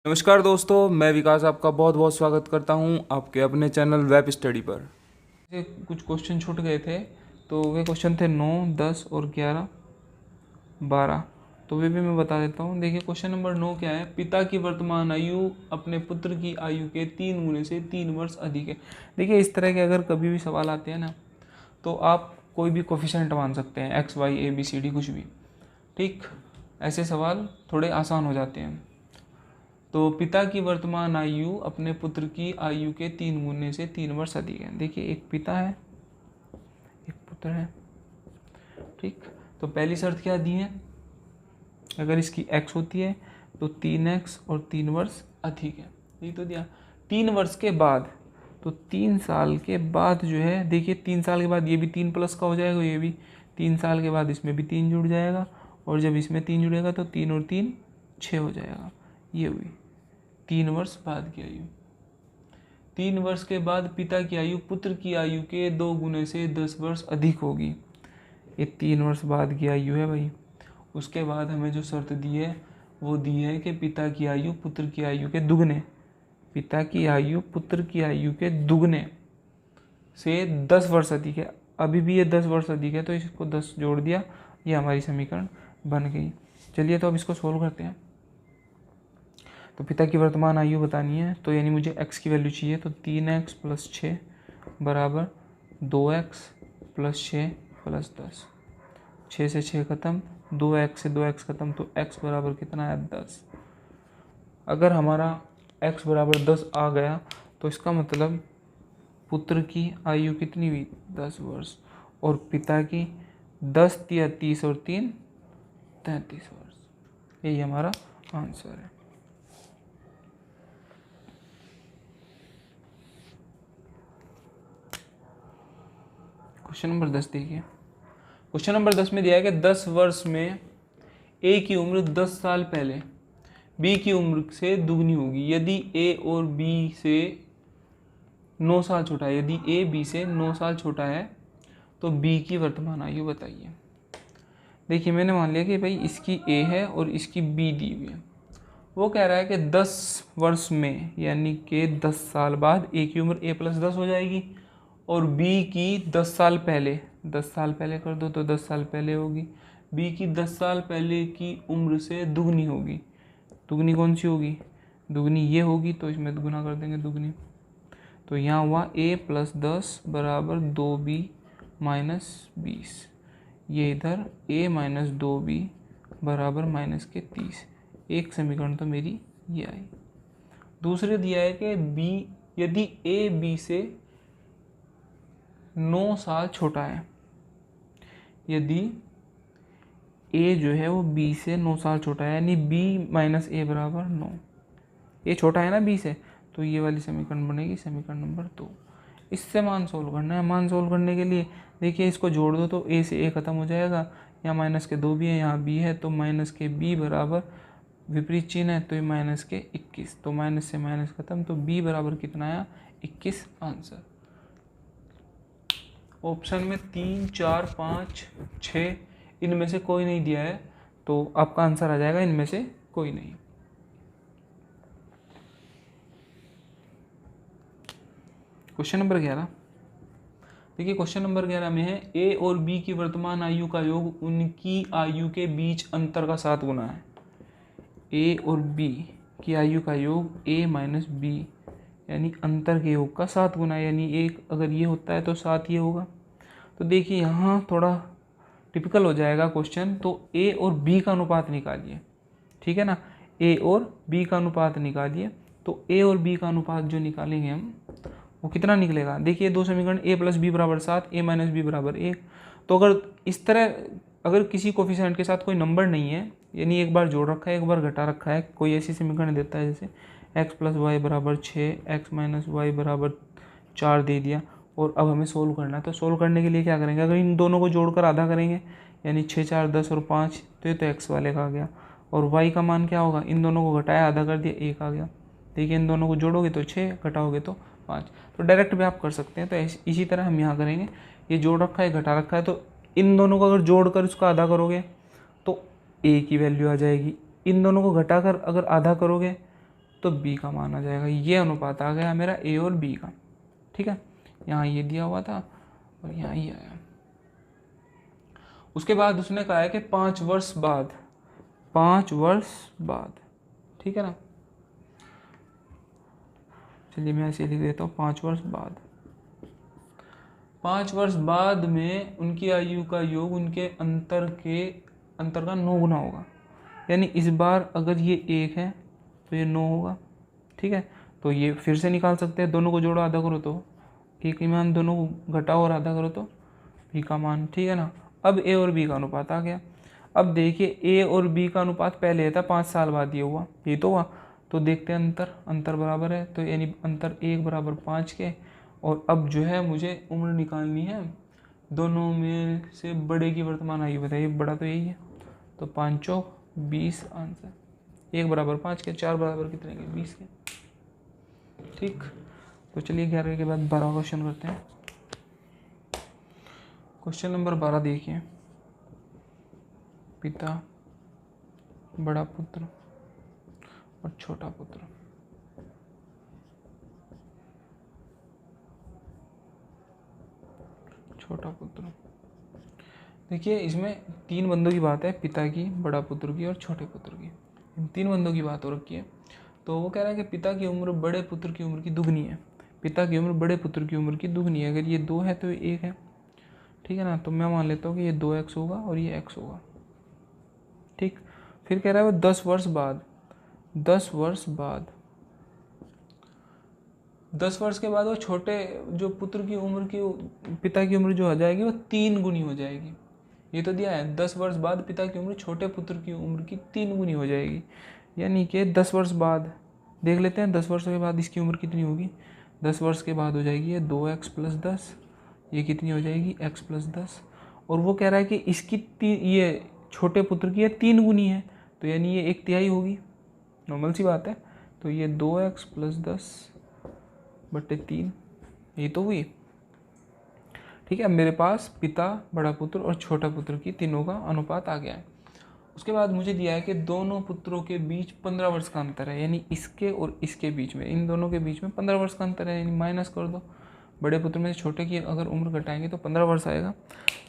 नमस्कार दोस्तों, मैं विकास आपका बहुत बहुत स्वागत करता हूं आपके अपने चैनल वेब स्टडी पर। कुछ क्वेश्चन छूट गए थे, तो वे क्वेश्चन थे 9, 10 और 11, 12। तो वे भी मैं बता देता हूं। देखिए क्वेश्चन नंबर 9 क्या है। पिता की वर्तमान आयु अपने पुत्र की आयु के 3 गुने से 3 वर्ष अधिक है। देखिए इस तरह के अगर कभी भी सवाल आते हैं ना, तो आप कोई भी कोफिशिएंट मान सकते हैं, x y a b c d कुछ भी। ठीक, ऐसे सवाल थोड़े आसान हो जाते हैं। तो पिता की वर्तमान आयु अपने पुत्र की आयु के 3 गुने से 3 वर्ष अधिक है। देखिए एक पिता है, एक पुत्र है। ठीक, तो पहली शर्त क्या दी है, अगर इसकी x होती है तो 3x और 3 वर्ष अधिक है, यही तो दिया। 3 वर्ष के बाद, तो 3 साल के बाद जो है, देखिए 3 साल के बाद ये भी 3 प्लस का हो जाएगा, ये भी 3 साल के बाद इसमें भी 3 जुड़ जाएगा, और जब इसमें 3 जुड़ेगा तो 3 और 3 6 हो जाएगा। ये हुई 3 वर्ष बाद की आयु। 3 वर्ष के बाद पिता की आयु पुत्र की आयु के 2 गुने से 10 वर्ष अधिक होगी। ये 3 वर्ष बाद की आयु है भाई। उसके बाद हमें जो शर्त दी है वो दी है कि पिता की आयु पुत्र की आयु के दुगने, पिता की आयु पुत्र की आयु के दुगने से 10 वर्ष अधिक है। अभी भी ये 10 वर्ष अधिक है, तो इसको 10 जोड़ दिया, ये हमारी समीकरण बन गई। चलिए तो अब इसको सोल्व करते हैं। तो पिता की वर्तमान आयु बतानी है, तो यानी मुझे x की वैल्यू चाहिए, तो 3x प्लस 6 बराबर 2x प्लस 6 प्लस 10। 6 से 6 खत्म, 2x से 2x खत्म, तो x बराबर कितना है 10। अगर हमारा x बराबर 10 आ गया तो इसका मतलब पुत्र की आयु कितनी हुई 10 वर्ष, और पिता की 10 या 30 और 3 33 वर्ष। यही हमारा आंसर है। क्वेश्चन नंबर 10 देखिए। क्वेश्चन नंबर 10 में दिया है कि 10 वर्ष में ए की उम्र 10 साल पहले बी की उम्र से दुगनी होगी यदि ए और बी से 9 साल छोटा है। यदि ए बी से 9 साल छोटा है तो बी की वर्तमान आयु बताइए। देखिए मैंने मान लिया कि भाई इसकी ए है और इसकी बी दी हुई है। वो कह रहा है कि 10 वर्ष में, यानी कि 10 साल बाद ए की उम्र ए प्लस 10 हो जाएगी, और बी की 10 साल पहले, 10 साल पहले कर दो तो 10 साल पहले होगी, बी की 10 साल पहले की उम्र से दुगनी होगी। दुगनी कौन सी होगी, दुगनी ये होगी, तो इसमें गुना कर देंगे दुगनी। तो यहाँ हुआ a प्लस 10 बराबर 2b माइनस 20। ये इधर a माइनस 2b बराबर माइनस के 30। एक समीकरण तो मेरी ये आई। दूसरे दिया है कि b, यदि a b से 9 साल छोटा है, यदि a जो है वो b से 9 साल छोटा है, यानी b माइनस a बराबर 9। a छोटा है ना b से, तो ये वाली समीकरण बनेगी समीकरण नंबर 2। इससे मान सोल्व करना है। मान सोल्व करने के लिए देखिए इसको जोड़ दो तो a से a खत्म हो जाएगा, यहाँ माइनस के 2 भी है, यहाँ b है, तो माइनस के b बराबर विपरीत चिन्ह है, तो ये माइनस के 21, तो माइनस से माइनस खत्म, तो b बराबर कितना आया 21 आंसर। ऑप्शन में 3, 4, 5, 6 इनमें से कोई नहीं दिया है, तो आपका आंसर आ जाएगा इनमें से कोई नहीं। क्वेश्चन नंबर 11 देखिए। क्वेश्चन नंबर 11 में है ए और बी की वर्तमान आयु का योग उनकी आयु के बीच अंतर का 7 गुना है। ए और बी की आयु का योग ए माइनस बी, यानी अंतर के योग का 7 गुना, यानी एक अगर ये होता है तो 7 ये होगा। तो देखिए यहाँ थोड़ा टिपिकल हो जाएगा क्वेश्चन, तो ए और बी का अनुपात निकालिए, ठीक है ना। ए और बी का अनुपात निकालिए, तो ए और बी का अनुपात जो निकालेंगे हम, वो कितना निकलेगा। देखिए दो समीकरण a प्लस बी बराबर 7, a माइनस बी बराबर 1। तो अगर इस तरह अगर किसी कोफिशिएंट के साथ कोई नंबर नहीं है, यानी एक बार जोड़ रखा है एक बार घटा रखा है, कोई ऐसी समीकरण देता है जैसे x प्लस वाई बराबर 6, x माइनस वाई बराबर 4 दे दिया, और अब हमें सोल्व करना है। तो सोल्व करने के लिए क्या करेंगे, अगर इन दोनों को जोड़कर आधा करेंगे, यानी 6, 4, 10 और 5, तो ये तो x वाले का आ गया, और y का मान क्या होगा, इन दोनों को घटाया आधा कर दिया 1 आ गया। देखिए इन दोनों को जोड़ोगे तो 6, घटाओगे तो 5। तो डायरेक्ट भी आप कर सकते हैं। तो इसी तरह हम यहाँ करेंगे, ये जोड़ रखा है घटा रखा है, तो इन दोनों को अगर जोड़कर इसको आधा करोगे तो a की वैल्यू आ जाएगी, इन दोनों को घटाकर अगर आधा करोगे तो b का मान आ जाएगा। ये अनुपात आ गया मेरा a और b का। ठीक है, यहाँ ये दिया हुआ था और यहाँ ये आया। उसके बाद उसने कहा है कि 5 वर्ष बाद, 5 वर्ष बाद, ठीक है ना, चलिए मैं ऐसे लिख देता हूँ 5 वर्ष बाद। 5 वर्ष बाद में उनकी आयु का योग उनके अंतर का 9 गुना होगा। यानी इस बार अगर ये 1 है तो ये 9 होगा। ठीक है, तो ये फिर से निकाल सकते हैं, दोनों को जोड़ो आधा करो तो एक ही मान, दोनों को घटाओ और आधा करो तो बी का मान। ठीक है ना, अब ए और बी का अनुपात आ गया। अब देखिए ए और बी का अनुपात पहले था 5 साल बाद ये हुआ, ये तो हुआ। तो देखते हैं अंतर बराबर है, तो यानी अंतर 1 बराबर 5 के। और अब जो है मुझे उम्र निकालनी है, दोनों में से बड़े की वर्तमान आयु बताइए, बड़ा तो यही है, तो 5 चौक 20 आंसर। 1 बराबर 5 के, 4 बराबर कितने के, 20 के। ठीक, तो चलिए 11 के बाद 12 क्वेश्चन करते हैं। क्वेश्चन नंबर 12 देखिए, पिता, बड़ा पुत्र और छोटा पुत्र। छोटा पुत्र, देखिए इसमें 3 बंदों की बात है, पिता की, बड़ा पुत्र की और छोटे पुत्र की। इन 3 बंदों की बात हो रखी है। तो वो कह रहा है कि पिता की उम्र बड़े पुत्र की उम्र की दुगनी है। पिता की उम्र बड़े पुत्र की उम्र की दुगनी है। अगर ये 2 है तो ये 1 है। ठीक है ना, तो मैं मान लेता हूँ कि ये 2x होगा और ये x होगा। ठीक, फिर कह रहा है वो 10 वर्ष बाद, 10 वर्ष बाद, 10 वर्ष के बाद वो छोटे जो पुत्र की उम्र की, पिता की उम्र जो हो जाएगी वो 3 गुनी हो जाएगी। ये तो दिया है 10 वर्ष बाद पिता की उम्र छोटे पुत्र की उम्र की 3 गुनी हो जाएगी। यानी कि 10 वर्ष बाद देख लेते हैं, 10 वर्ष के बाद इसकी उम्र कितनी होगी। 10 वर्ष के बाद हो जाएगी ये 2x + 10, ये कितनी हो जाएगी x + 10। और वो कह रहा है कि इसकी ये छोटे पुत्र की 3 गुनी है, तो यानी ये 1/3 होगी, नॉर्मल सी बात है। तो ये 2x + 10/3, ये तो हुई। ठीक है, मेरे पास पिता, बड़ा पुत्र और छोटा पुत्र की तीनों का अनुपात आ गया है। उसके बाद मुझे दिया है कि दोनों पुत्रों के बीच 15 वर्ष का अंतर है, यानी इसके और इसके बीच में, इन दोनों के बीच में 15 वर्ष का अंतर है, यानी माइनस कर दो। बड़े पुत्र में से छोटे की अगर उम्र घटाएंगे तो 15 वर्ष आएगा।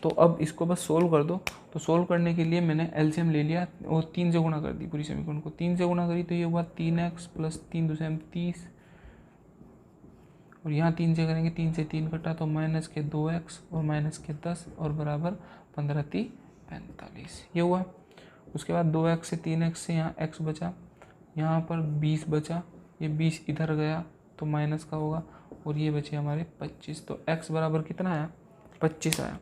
तो अब इसको बस सोल्व कर दो। तो सोल्व करने के लिए मैंने एलसीएम ले लिया और 3 से गुणा कर दी, पूरी समीकरण को 3 से गुणा करी तो ये हुआ 3x + 3 × 2 = 30, और यहाँ 3 से करेंगे, 3 से 3 कटा तो -2x और -10 और बराबर 15 × 3 = 45, ये हुआ। उसके बाद 2x से 3x से यहाँ x बचा, यहाँ पर 20 बचा, ये 20 इधर गया तो माइनस का होगा, और ये बचे हमारे 25। तो x बराबर कितना आया, 25 आया।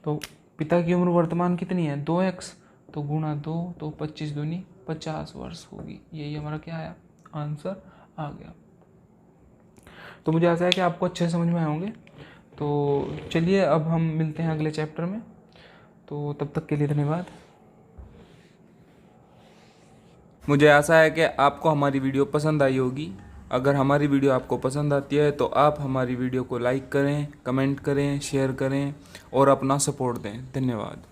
तो पिता की उम्र वर्तमान कितनी है, 2x, तो गुणा 2, तो 25 दूनी 50 वर्ष होगी। यही हमारा क्या आया, आंसर आ गया। तो मुझे आशा है कि आपको अच्छे समझ में आए होंगे। तो चलिए अब हम मिलते हैं अगले चैप्टर में, तो तब तक के लिए धन्यवाद। मुझे आशा है कि आपको हमारी वीडियो पसंद आई होगी। अगर हमारी वीडियो आपको पसंद आती है तो आप हमारी वीडियो को लाइक करें, कमेंट करें, शेयर करें और अपना सपोर्ट दें। धन्यवाद।